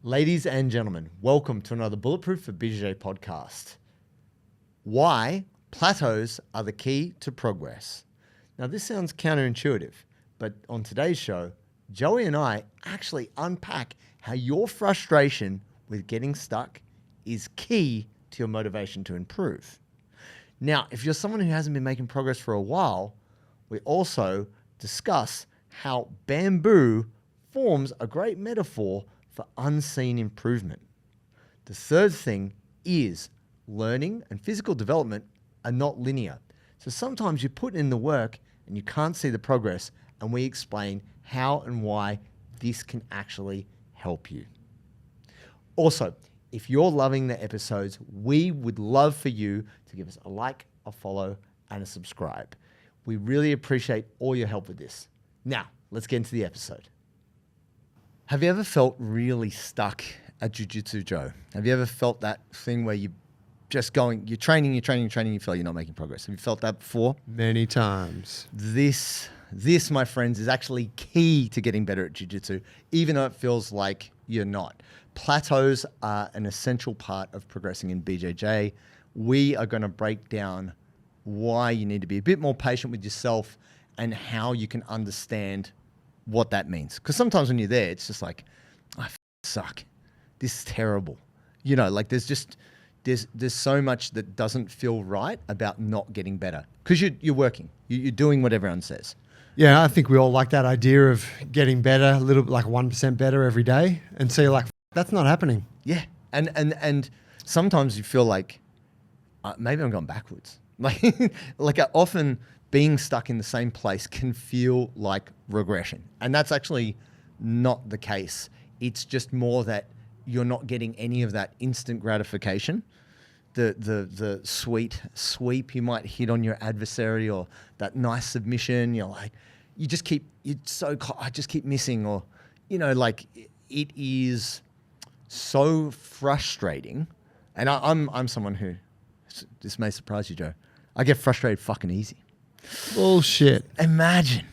Ladies and gentlemen, welcome to another Bulletproof for BJJ podcast. Why plateaus are the key to progress. Now, this sounds counterintuitive, but on today's show, Joey and I actually unpack how your frustration with getting stuck is key to your motivation to improve. Now, if you're someone who hasn't been making progress for a while, we also discuss how bamboo forms a great metaphor for unseen improvement. The third thing is learning and physical development are not linear. So sometimes you put in the work and you can't see the progress, and we explain how and why this can actually help you. Also, if you're loving the episodes, we would love for you to give us a like, a follow, and a subscribe. We really appreciate all your help with this. Now, let's get into the episode. Have you ever felt really stuck at Jiu-Jitsu, Joe? Have you ever felt that thing where you're training, you feel you're not making progress? Have you felt that before? Many times. This, my friends, is actually key to getting better at Jiu-Jitsu, even though it feels like you're not. Plateaus are an essential part of progressing in BJJ. We are going to break down why you need to be a bit more patient with yourself and how you can understand what that means. Because sometimes when you're there, it's just like, I suck. This is terrible. You know, like there's so much that doesn't feel right about not getting better. Because you're working. You're doing what everyone says. Yeah, I think we all like that idea of getting better, a little bit like 1% better every day. And so you're like, that's not happening. Yeah. And sometimes you feel like, maybe I'm going backwards. Like often being stuck in the same place can feel like regression. And that's actually not the case. It's just more that you're not getting any of that instant gratification. The sweet sweep you might hit on your adversary, or that nice submission. You're like, I just keep missing, or, you know, like it is so frustrating. And I'm someone who, this may surprise you, Joe, I get frustrated fucking easy. Bullshit. Imagine.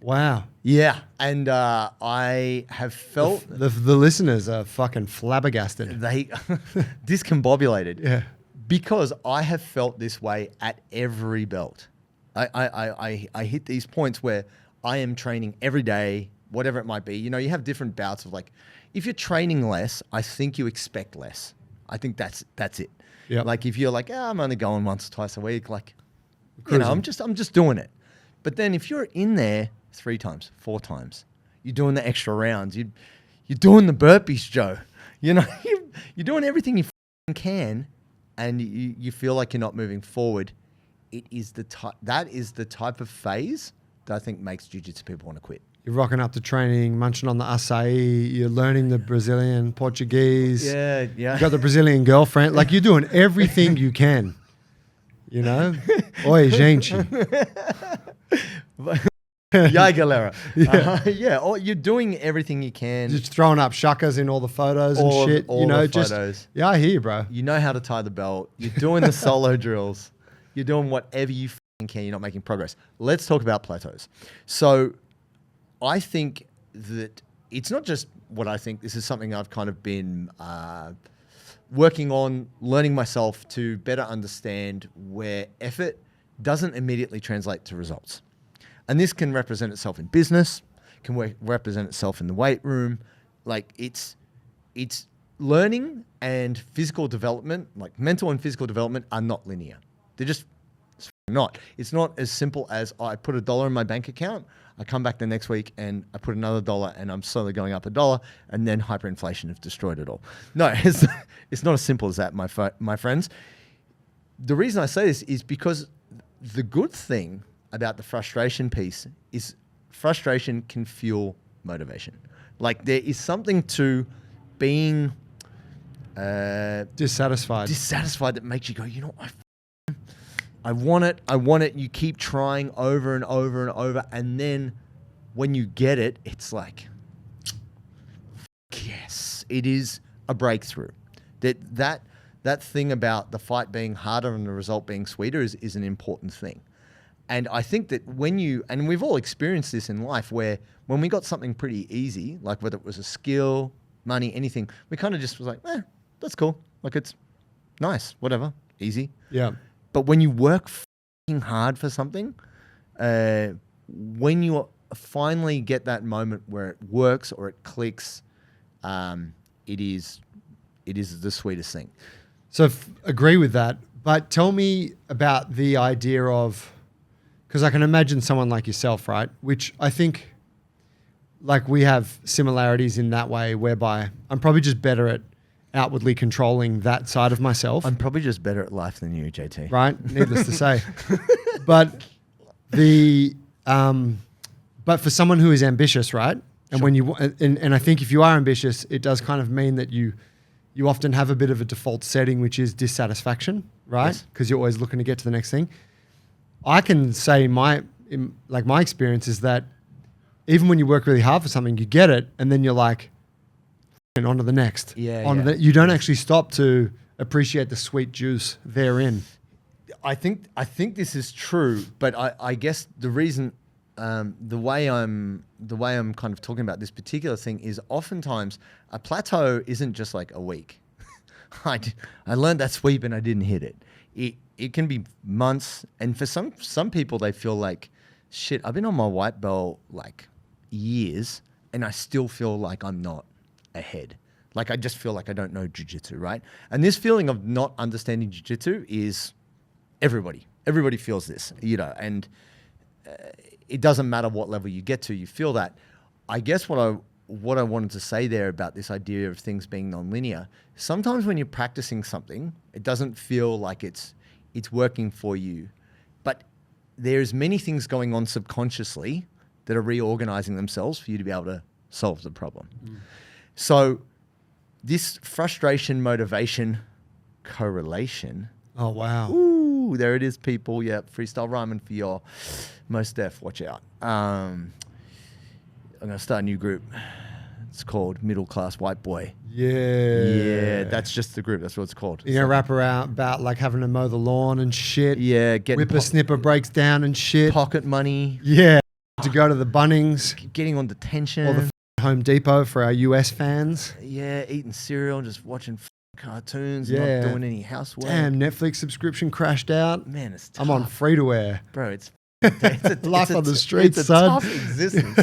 Wow. Yeah. And I have felt... The listeners are fucking flabbergasted. They discombobulated. Yeah. Because I have felt this way at every belt. I hit these points where I am training every day, whatever it might be. You know, you have different bouts of like, if you're training less, I think you expect less. I think that's it. Yep. Like if you're like, I'm only going once or twice a week, like, you know, I'm just doing it. But then if you're in there 3 times, 4 times, you're doing the extra rounds, you're doing the burpees, Joe. You know, you're doing everything you can, and you feel like you're not moving forward. That is the type of phase that I think makes jiu-jitsu people want to quit. You're rocking up to training, munching on the acai, you're learning the Brazilian Portuguese. Yeah. You got the Brazilian girlfriend. Like you're doing everything you can. You know? Oi, gente. Yay, galera. Yeah. Or you're doing everything you can. Just throwing up shakas in all the photos and shit. All you know, the photos. Yeah, I hear you, bro. You know how to tie the belt. You're doing the solo drills. You're doing whatever you can. You're not making progress. Let's talk about plateaus. So I think that it's not just what I think. This is something I've kind of been working on, learning myself to better understand where effort doesn't immediately translate to results. And this can represent itself in business, can represent itself in the weight room. Like it's learning and physical development, like mental and physical development are not linear. They're just not. It's not as simple as I put $1 in my bank account, I come back the next week and I put another $1 and I'm slowly going up $1, and then hyperinflation has destroyed it all. No, it's not as simple as that, my friends. The reason I say this is because the good thing about the frustration piece is frustration can fuel motivation. Like there is something to being dissatisfied that makes you go, you know, I want it. You keep trying over and over and over. And then when you get it, it's like, yes, it is a breakthrough. That thing about the fight being harder and the result being sweeter is an important thing. And I think that and we've all experienced this in life, where when we got something pretty easy, like whether it was a skill, money, anything. We kind of just was like, that's cool. Like it's nice, whatever, easy. Yeah. But when you work f***ing hard for something, when you finally get that moment where it works or it clicks, it is the sweetest thing. So agree with that. But tell me about the idea of, because I can imagine someone like yourself, right? Which I think like we have similarities in that way, whereby I'm probably just better at outwardly controlling that side of myself. I'm probably just better at life than you, JT. Right? Needless to say. But but for someone who is ambitious, right? And Sure. when you and I think if you are ambitious, it does kind of mean that you often have a bit of a default setting, which is dissatisfaction, right? Because you're always looking to get to the next thing. I can say my experience is that even when you work really hard for something, you get it, and then you're like, and on to the next. You don't actually stop to appreciate the sweet juice therein. I think this is true, but I guess the reason, the way I'm kind of talking about this particular thing is oftentimes a plateau isn't just like a week. I learned that sweep and I didn't hit it. It can be months, and for some people they feel like, shit, I've been on my white belt like years and I still feel like I'm not ahead. Like I just feel like I don't know jiu-jitsu, right? And this feeling of not understanding jiu-jitsu is everybody feels this, and it doesn't matter what level you get to, you feel that. I guess what I wanted to say there about this idea of things being non-linear, sometimes when you're practicing something, it doesn't feel like it's working for you, but there's many things going on subconsciously that are reorganizing themselves for you to be able to solve the problem. So this frustration, motivation, correlation. Oh, wow. Ooh, there it is, people. Yeah, freestyle rhyming for your most deaf. Watch out. I'm going to start a new group. It's called Middle Class White Boy. Yeah, that's just the group. That's what it's called. You're going to rap around about like having to mow the lawn and shit. Yeah. Whippersnipper breaks down and shit. Pocket money. Yeah. To go to the Bunnings. Getting on detention. Or the Home Depot for our US fans. Yeah, eating cereal and just watching cartoons, not doing any housework. Damn, Netflix subscription crashed out. Man, it's tough. I'm on free to wear. Bro, it's life on the streets, it's son. a tough existence.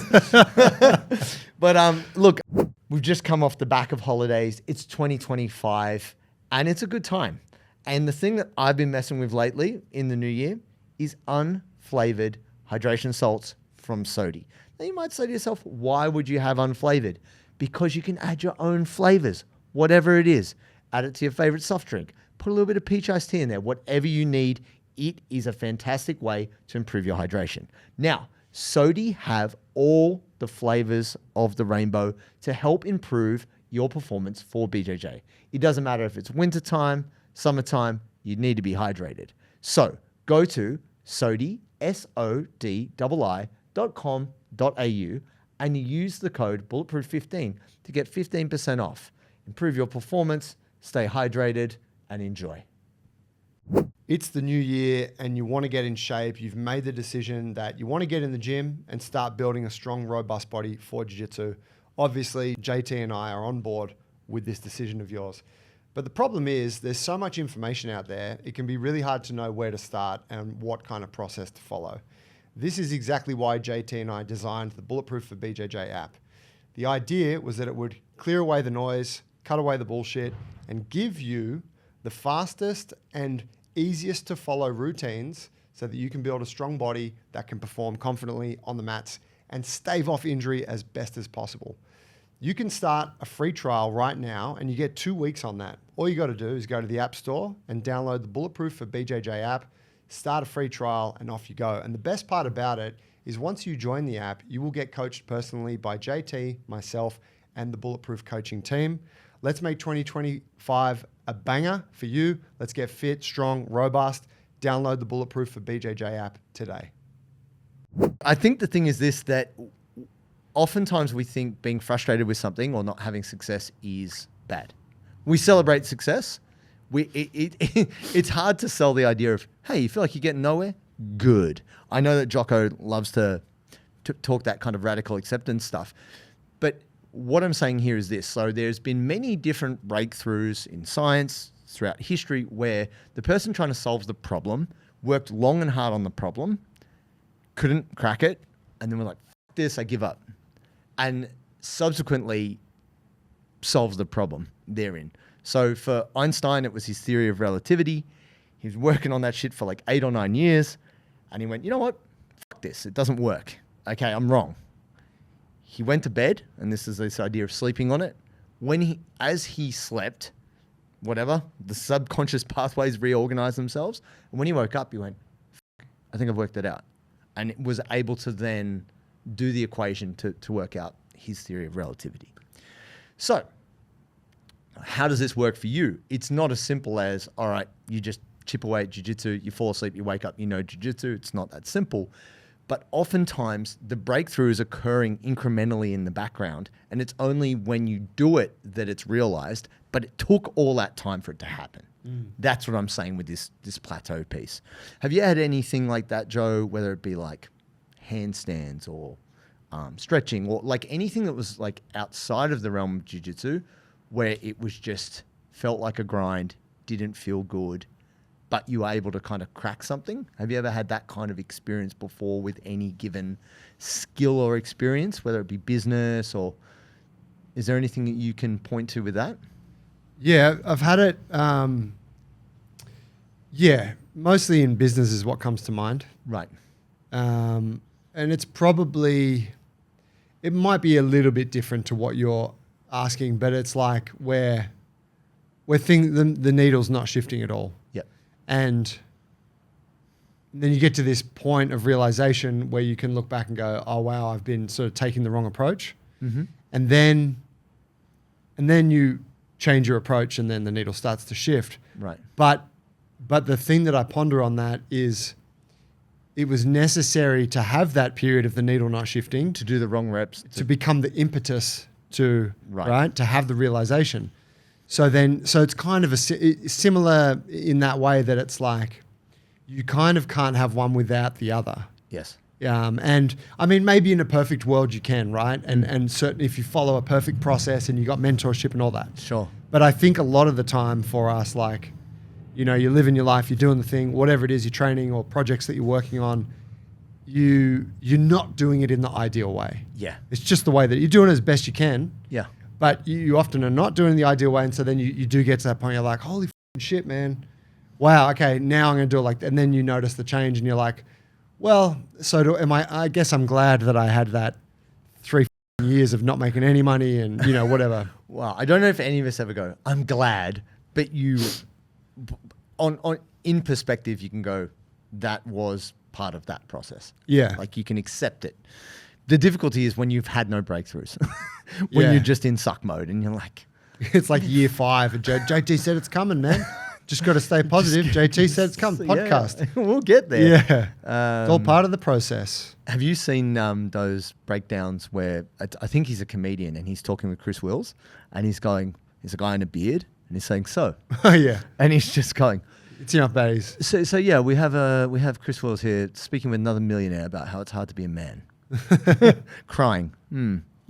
But look, we've just come off the back of holidays. It's 2025 and it's a good time. And the thing that I've been messing with lately in the new year is unflavored hydration salts from Sodi. Now you might say to yourself, why would you have unflavored? Because you can add your own flavors, whatever it is. Add it to your favorite soft drink. Put a little bit of peach iced tea in there, whatever you need. It is a fantastic way to improve your hydration. Now, Sodi have all the flavors of the rainbow to help improve your performance for BJJ. It doesn't matter if it's wintertime, summertime, you need to be hydrated. So go to Sodi, SODII.com.au and you use the code Bulletproof15 to get 15% off. Improve your performance, stay hydrated, and enjoy. It's the new year and you want to get in shape. You've made the decision that you want to get in the gym and start building a strong, robust body for jiu-jitsu. Obviously, JT and I are on board with this decision of yours. But the problem is there's so much information out there, it can be really hard to know where to start and what kind of process to follow. This is exactly why JT and I designed the Bulletproof for BJJ app. The idea was that it would clear away the noise, cut away the bullshit, and give you the fastest and easiest to follow routines so that you can build a strong body that can perform confidently on the mats and stave off injury as best as possible. You can start a free trial right now and you get 2 weeks on that. All you got to do is go to the App Store and download the Bulletproof for BJJ app, start a free trial, and off you go. And the best part about it is once you join the app, you will get coached personally by JT, myself, and the Bulletproof coaching team. Let's make 2025 a banger for you. Let's get fit, strong, robust. Download the Bulletproof for BJJ app today. I think the thing is this, that oftentimes we think being frustrated with something or not having success is bad. We celebrate success. It's hard to sell the idea of, hey, you feel like you're getting nowhere? Good. I know that Jocko loves to talk that kind of radical acceptance stuff. But what I'm saying here is this. So there's been many different breakthroughs in science throughout history where the person trying to solve the problem worked long and hard on the problem, couldn't crack it, and then we're like, F this, I give up. And subsequently solves the problem therein. So for Einstein, it was his theory of relativity. He was working on that shit for like 8 or 9 years. And he went, you know what? Fuck this. It doesn't work. Okay, I'm wrong. He went to bed, and this is this idea of sleeping on it. As he slept, whatever, the subconscious pathways reorganized themselves. And when he woke up, he went, I think I've worked it out. And was able to then do the equation to work out his theory of relativity. So how does this work for you? It's not as simple as, all right, you just chip away at jiu-jitsu, you fall asleep, you wake up, you know jiu-jitsu. It's not that simple. But oftentimes the breakthrough is occurring incrementally in the background, and it's only when you do it that it's realized, but it took all that time for it to happen. That's what I'm saying with this plateau piece. Have you had anything like that, Joe, whether it be like handstands or stretching or like anything that was like outside of the realm of jiu-jitsu where it was just felt like a grind, didn't feel good, but you were able to kind of crack something? Have you ever had that kind of experience before with any given skill or experience, whether it be business or is there anything that you can point to with that? Yeah, I've had it. Mostly in business is what comes to mind. Right. And it's probably, it might be a little bit different to what you're asking, but it's like where the needle's not shifting at all. Yep. And then you get to this point of realization where you can look back and go, oh, wow, I've been sort of taking the wrong approach. Mm-hmm. And then you change your approach and then the needle starts to shift. Right. But the thing that I ponder on that is it was necessary to have that period of the needle not shifting To do the wrong reps. to become the impetus to, Right. to have the realization. So it's kind of similar in that way that it's like you kind of can't have one without the other. Yes. And I mean, maybe in a perfect world you can, right? And certainly if you follow a perfect process and you got mentorship and all that. Sure. But I think a lot of the time for us, like, you know, you're living your life, you're doing the thing, whatever it is, you're training or projects that you're working on, you're not doing it in the ideal way. Yeah. It's just the way that you're doing it as best you can. Yeah. But you often are not doing it the ideal way. And so then you do get to that point, you're like, holy shit, man. Wow, okay, now I'm going to do it like that. And then you notice the change and you're like, well, I guess I'm glad that I had that 3 years of not making any money and, you know, whatever. Well, I don't know if any of us ever go, I'm glad, but you, in perspective, you can go, that was part of that process. Yeah. Like you can accept it. The difficulty is when you've had no breakthroughs, when you're just in suck mode and you're like. It's like year 5 and JT said it's coming, man. Just got to stay positive. JT said it's coming. Podcast. Yeah, we'll get there. Yeah. It's all part of the process. Have you seen those breakdowns where I think he's a comedian and he's talking with Chris Wills and he's going, there's a guy in a beard and he's saying, so. Oh, yeah. And he's just going. It's enough baddies. So yeah, we have Chris Wills here speaking with another millionaire about how it's hard to be a man. Crying.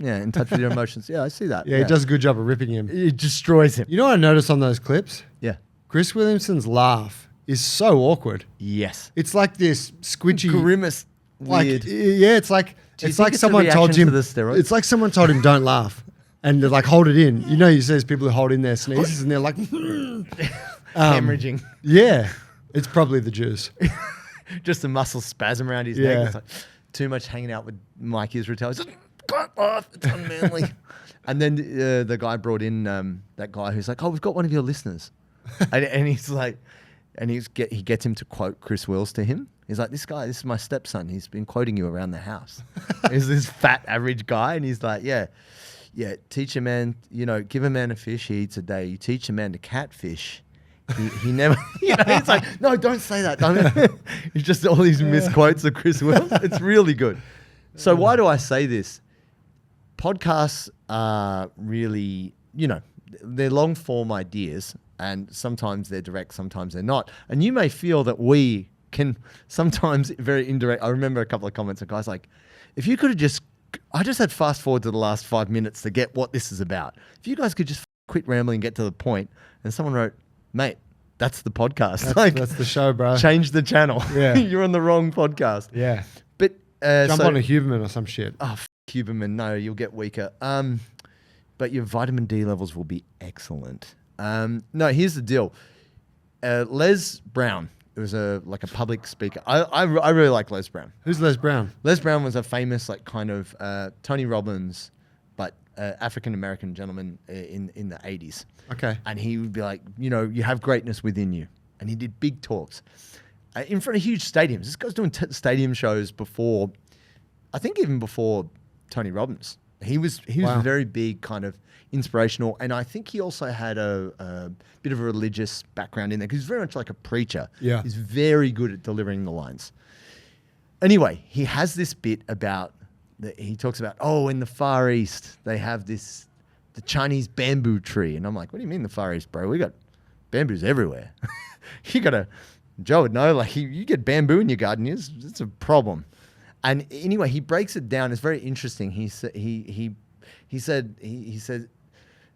Yeah, in touch with your emotions. Yeah, I see that. Yeah, he does a good job of ripping him. It destroys him. You know what I noticed on those clips? Yeah. Chris Williamson's laugh is so awkward. Yes. It's like this squidgy grimace. Weird. Yeah, it's like someone told him. It's like someone told him don't laugh, and they're like hold it in. You know, you see these people who hold in their sneezes, and they're like hemorrhaging. Yeah, it's probably the juice. Just a muscle spasm around his neck. It's like too much hanging out with Mike Israel. He's like, can't laugh. It's unmanly. And then the guy brought in that guy who's like, oh, we've got one of your listeners. and he's like, and he gets him to quote Chris Wills to him. He's like, this is my stepson. He's been quoting you around the house. He's this fat average guy. And he's like, yeah, teach a man, give a man a fish, he eats a day. You teach a man to catfish. He never, it's like, no, don't say that. It's just all these misquotes of Chris Wills. It's really good. So why do I say this? Podcasts are really, they're long form ideas and sometimes they're direct, sometimes they're not. And you may feel that we can sometimes very indirect. I remember a couple of comments of guys like, if you could have just I just had fast forward to the last 5 minutes to get what this is about. If you guys could just quit rambling and get to the point, and someone wrote, mate, that's the podcast. That's the show, bro. Change the channel. Yeah. You're on the wrong podcast. Yeah. But Jump on a Huberman or some shit. Oh, Huberman. No, you'll get weaker. But your vitamin D levels will be excellent. No, here's the deal. Les Brown. It was a public speaker. I really like Les Brown. Who's Les Brown? Les Brown was a famous kind of Tony Robbins, but African American gentleman in the 80s. Okay. And he would be like, you have greatness within you. And he did big talks in front of huge stadiums. This guy's doing stadium shows before, I think even before Tony Robbins. He was Wow. very big, kind of inspirational, and I think he also had a bit of a religious background in there because he's very much like a preacher. Yeah. He's very good at delivering the lines. Anyway, he has this bit about he talks about, in the Far East they have the Chinese bamboo tree, and I'm like, what do you mean the Far East, bro? We got bamboos everywhere. Joe would know, like you get bamboo in your garden, it's a problem. And anyway, he breaks it down. It's very interesting. He said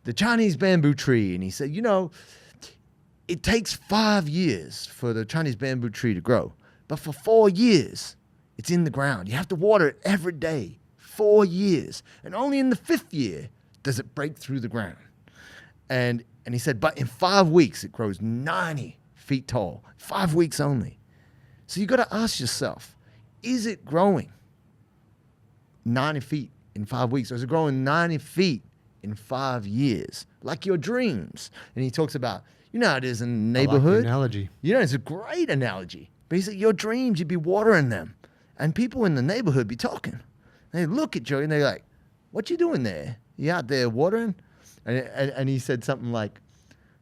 the Chinese bamboo tree, and he said, it takes 5 years for the Chinese bamboo tree to grow, but for 4 years, it's in the ground. You have to water it every day, 4 years, and only in the 5th year does it break through the ground. And he said, but in 5 weeks, it grows 90 feet tall. 5 weeks only. So you got to ask yourself, is it growing 90 feet in 5 weeks? Or is it growing 90 feet in 5 years? Like your dreams. And he talks about, how it is in the neighborhood. I like the analogy. It's a great analogy. But he said, your dreams, you'd be watering them. And people in the neighborhood be talking. They look at you and they're like, what you doing there? You out there watering? And he said something like,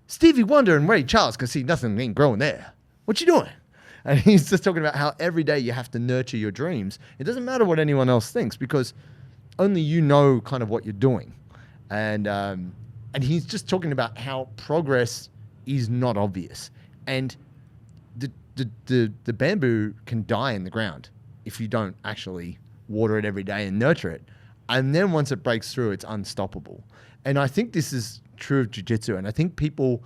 Stevie Wonder and Ray Charles can see nothing ain't growing there. What you doing? And he's just talking about how every day you have to nurture your dreams. It doesn't matter what anyone else thinks because only you know kind of what you're doing. And he's just talking about how progress is not obvious. And the bamboo can die in the ground if you don't actually water it every day and nurture it. And then once it breaks through, it's unstoppable. And I think this is true of jiu-jitsu. And I think people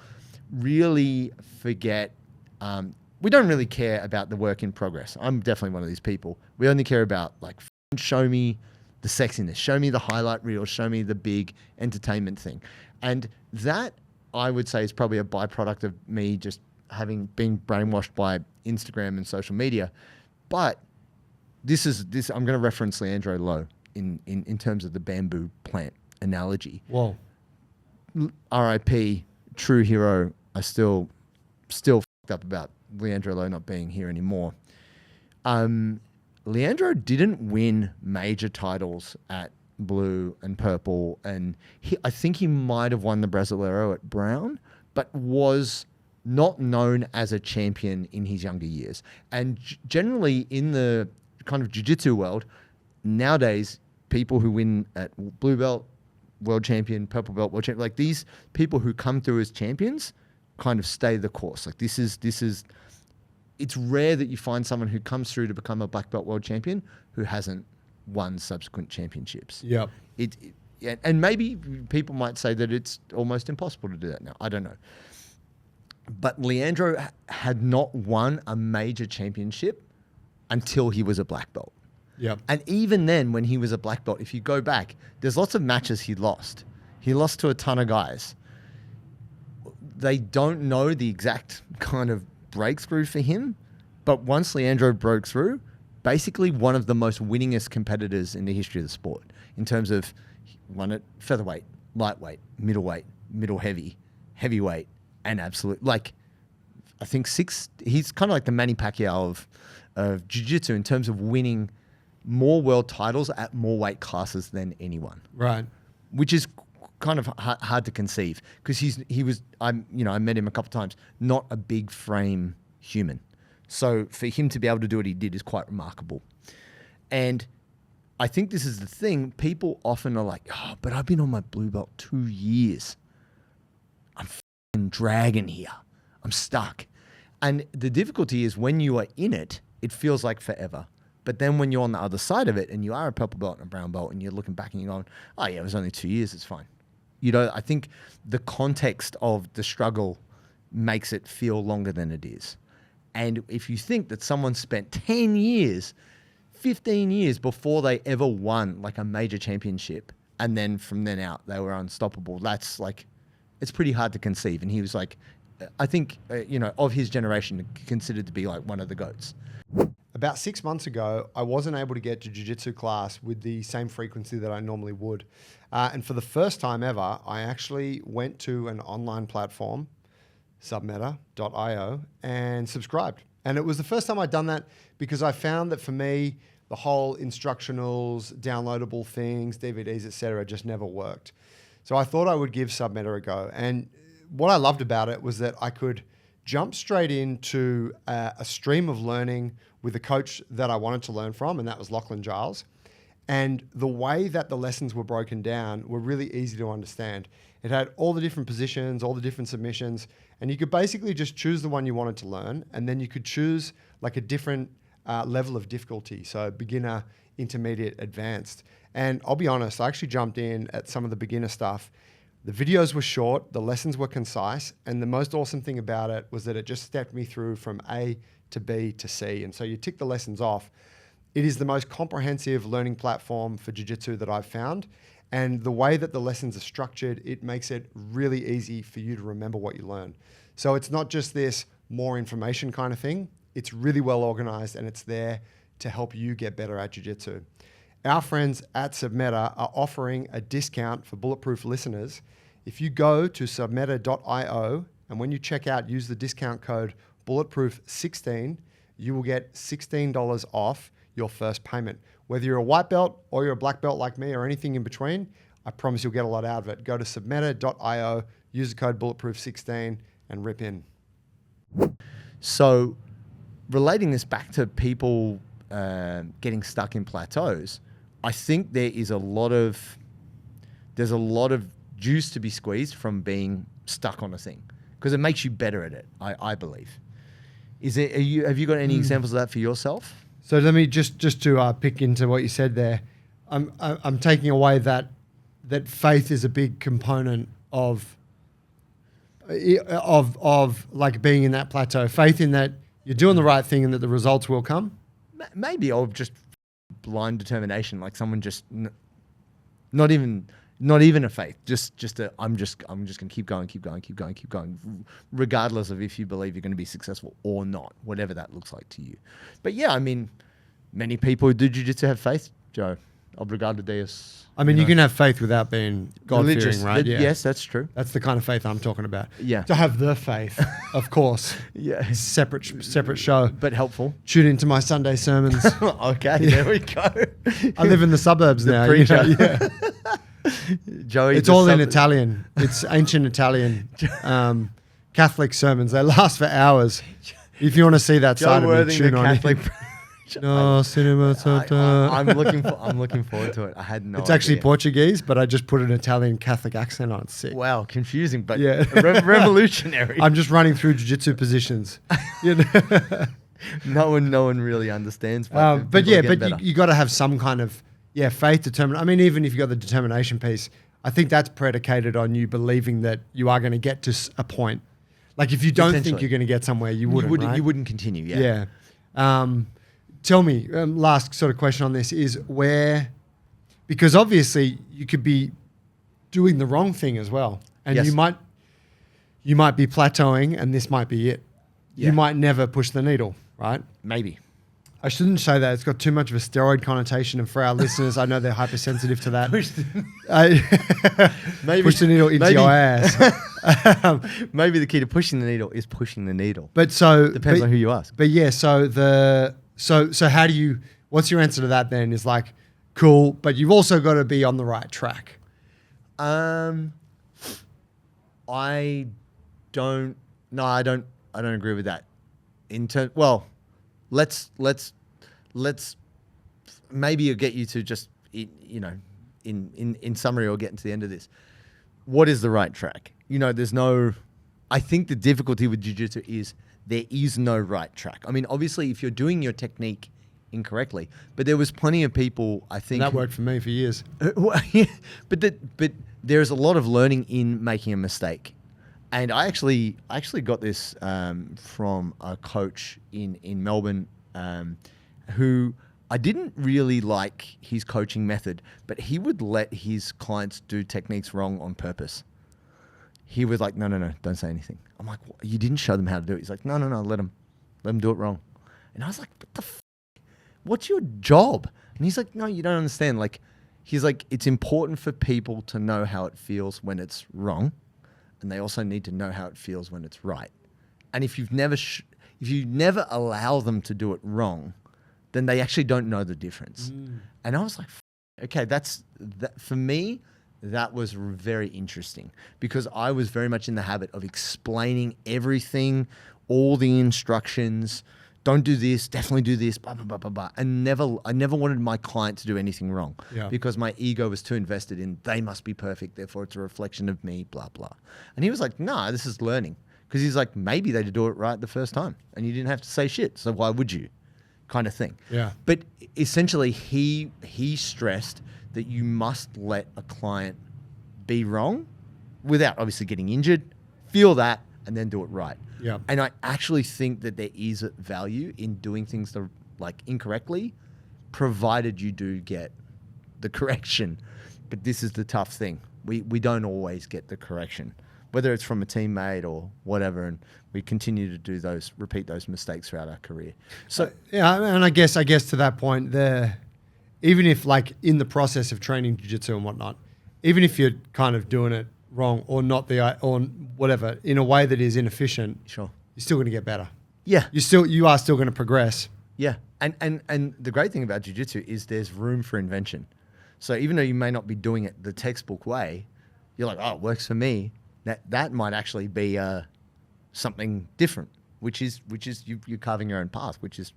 really forget... we don't really care about the work in progress. I'm definitely one of these people. We only care about show me the sexiness, show me the highlight reel, show me the big entertainment thing. And that I would say is probably a byproduct of me just having been brainwashed by Instagram and social media. But this I'm going to reference Leandro Lowin in terms of the bamboo plant analogy. Whoa. RIP, true hero. I still fucked up about Leandro Lowin not being here anymore. Leandro didn't win major titles at blue and purple, and I think he might have won the Brasileiro at brown, but was not known as a champion in his younger years. And generally in the kind of jiu-jitsu world, nowadays, people who win at blue belt, world champion, purple belt, world champion, like these people who come through as champions kind of stay the course. Like this is it's rare that you find someone who comes through to become a black belt world champion who hasn't won subsequent championships. Yep. And maybe people might say that it's almost impossible to do that now. I don't know. But Leandro had not won a major championship until he was a black belt. Yep. And even then, when he was a black belt, if you go back, there's lots of matches he lost. He lost to a ton of guys. They don't know the exact kind of breakthrough for him, but once Leandro broke through, basically one of the most winningest competitors in the history of the sport in terms of won at featherweight, lightweight, middleweight, middle heavy, heavyweight, and absolute. Like, I think he's kind of like the Manny Pacquiao of jiu-jitsu in terms of winning more world titles at more weight classes than anyone. Right. Which is kind of hard to conceive because I met him a couple of times, not a big frame human. So for him to be able to do what he did is quite remarkable. And I think this is the thing. People often are like, but I've been on my blue belt 2 years. I'm f***ing dragging here. I'm stuck. And the difficulty is when you are in it, it feels like forever. But then when you're on the other side of it and you are a purple belt and a brown belt and you're looking back and you're going, oh yeah, it was only 2 years, it's fine. You know, I think the context of the struggle makes it feel longer than it is. And if you think that someone spent 10 years, 15 years before they ever won like a major championship, and then from then out they were unstoppable, that's like, it's pretty hard to conceive. And he was like, I think, you know, of his generation, considered to be like one of the GOATs. About 6 months ago, I wasn't able to get to jiu-jitsu class with the same frequency that I normally would. And for the first time ever, I actually went to an online platform, submet.io, and subscribed. And it was the first time I'd done that because I found that for me, the whole instructionals, downloadable things, DVDs, etc., just never worked. So I thought I would give Submet a go. And what I loved about it was that I could jump straight into a stream of learning with a coach that I wanted to learn from, and that was Lachlan Giles. And the way that the lessons were broken down were really easy to understand. It had all the different positions, all the different submissions, and you could basically just choose the one you wanted to learn, and then you could choose like a different level of difficulty. So beginner, intermediate, advanced. And I'll be honest, I actually jumped in at some of the beginner stuff. The videos were short, the lessons were concise, and the most awesome thing about it was that it just stepped me through from A to B to C. And so you tick the lessons off. It is the most comprehensive learning platform for jiu-jitsu that I've found. And the way that the lessons are structured, it makes it really easy for you to remember what you learn. So it's not just this more information kind of thing. It's really well organized and it's there to help you get better at jiu-jitsu. Our friends at Submeta are offering a discount for Bulletproof listeners. If you go to submeta.io and when you check out, use the discount code Bulletproof16, you will get $16 off your first payment. Whether you're a white belt or you're a black belt like me or anything in between, I promise you'll get a lot out of it. Go to submeta.io, use the code Bulletproof16 and rip in. So relating this back to people getting stuck in plateaus, I think there's a lot of juice to be squeezed from being stuck on a thing because it makes you better at it. I believe. Have you got any examples of that for yourself? So let me just to pick into what you said there. I'm taking away that faith is a big component of like being in that plateau. Faith in that you're doing the right thing and that the results will come. Maybe, or just blind determination, like someone just not even a faith, just a I'm just gonna keep going, regardless of if you believe you're going to be successful or not, whatever that looks like to you. But yeah, I mean, many people who do jiu-jitsu have faith, Joe. Obrigado Deus. I mean, you can have faith without being God-fearing, right? Yeah. Yes, that's true. That's the kind of faith I'm talking about. Yeah. To have the faith, of course. Yeah. Separate show. But helpful. Tune into my Sunday sermons. Okay, there we go. I live in the suburbs now. Preacher. Yeah. Joey, it's all in Italian. It's ancient Italian Catholic sermons. They last for hours. If you want to see that side of me, tune on. No, cinema. I'm looking forward to it. I had no idea. It's actually Portuguese, but I just put an Italian Catholic accent on it. Sick. Wow, confusing, but yeah. Revolutionary. I'm just running through jiu-jitsu positions. You know? No one really understands. But you got to have some kind of faith, determination. I mean, even if you got the determination piece, I think that's predicated on you believing that you are going to get to a point. Like if you don't think you're going to get somewhere, you wouldn't continue. Yeah. Tell me, last sort of question on this is because obviously you could be doing the wrong thing as well, and yes. you might be plateauing, and this might be it. Yeah. You might never push the needle, right? Maybe. I shouldn't say that. It's got too much of a steroid connotation, and for our listeners, I know they're hypersensitive to that. Push the needle into your ass. Maybe the key to pushing the needle is pushing the needle. But depends on who you ask. But yeah, so how do you? What's your answer to that then? Is like, cool, but you've also got to be on the right track. I don't agree with that. Let's maybe it'll get you to just in summary or getting to the end of this. What is the right track? I think the difficulty with jiu-jitsu is there is no right track. I mean, obviously, if you're doing your technique incorrectly. But there was plenty of people, I think. And that worked for me for years. But there's a lot of learning in making a mistake. And I actually got this from a coach in Melbourne who I didn't really like his coaching method, but he would let his clients do techniques wrong on purpose. He was like, no, don't say anything. I'm like, you didn't show them how to do it. He's like, no, let them do it wrong. And I was like, what the what's your job? And he's like, no, you don't understand. Like, he's like, it's important for people to know how it feels when it's wrong. And they also need to know how it feels when it's right. And if you've never allow them to do it wrong, then they actually don't know the difference. And I was like, okay, that for me, that was very interesting because I was very much in the habit of explaining everything, all the instructions, don't do this, definitely do this, blah, blah, blah, blah, blah. And I never wanted my client to do anything wrong because my ego was too invested in they must be perfect, therefore it's a reflection of me, blah, blah. And he was like, nah, this is learning. Because he's like, maybe they did do it right the first time and you didn't have to say shit, so why would you? Kind of thing. Yeah. But essentially, he stressed that you must let a client be wrong without obviously getting injured, feel that, and then do it right. Yeah. And I actually think that there is a value in doing things incorrectly, provided you do get the correction. But this is the tough thing. We don't always get the correction, whether it's from a teammate or whatever, and we continue to repeat those mistakes throughout our career. So yeah, and I guess to that point there, even if like in the process of training jiu-jitsu and whatnot, even if you're kind of doing it wrong or not or whatever, in a way that is inefficient, sure, you're still going to get better. Yeah. You are still going to progress. Yeah. And the great thing about jiu-jitsu is there's room for invention. So even though you may not be doing it the textbook way, you're like, oh, it works for me. That might actually be something different, which is you're carving your own path, which is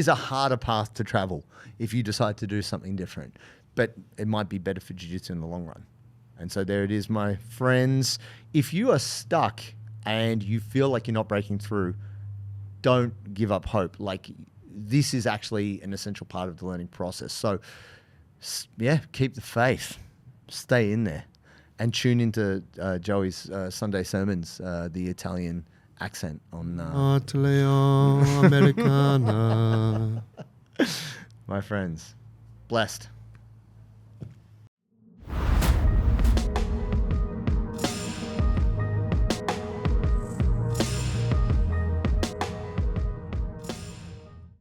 a harder path to travel if you decide to do something different. But it might be better for jiu-jitsu in the long run. And so there it is, my friends. If you are stuck and you feel like you're not breaking through, don't give up hope. Like, this is actually an essential part of the learning process. So yeah, keep the faith, stay in there. And tune into Joey's Sunday sermons, the Italian accent on... Americana. My friends, blessed.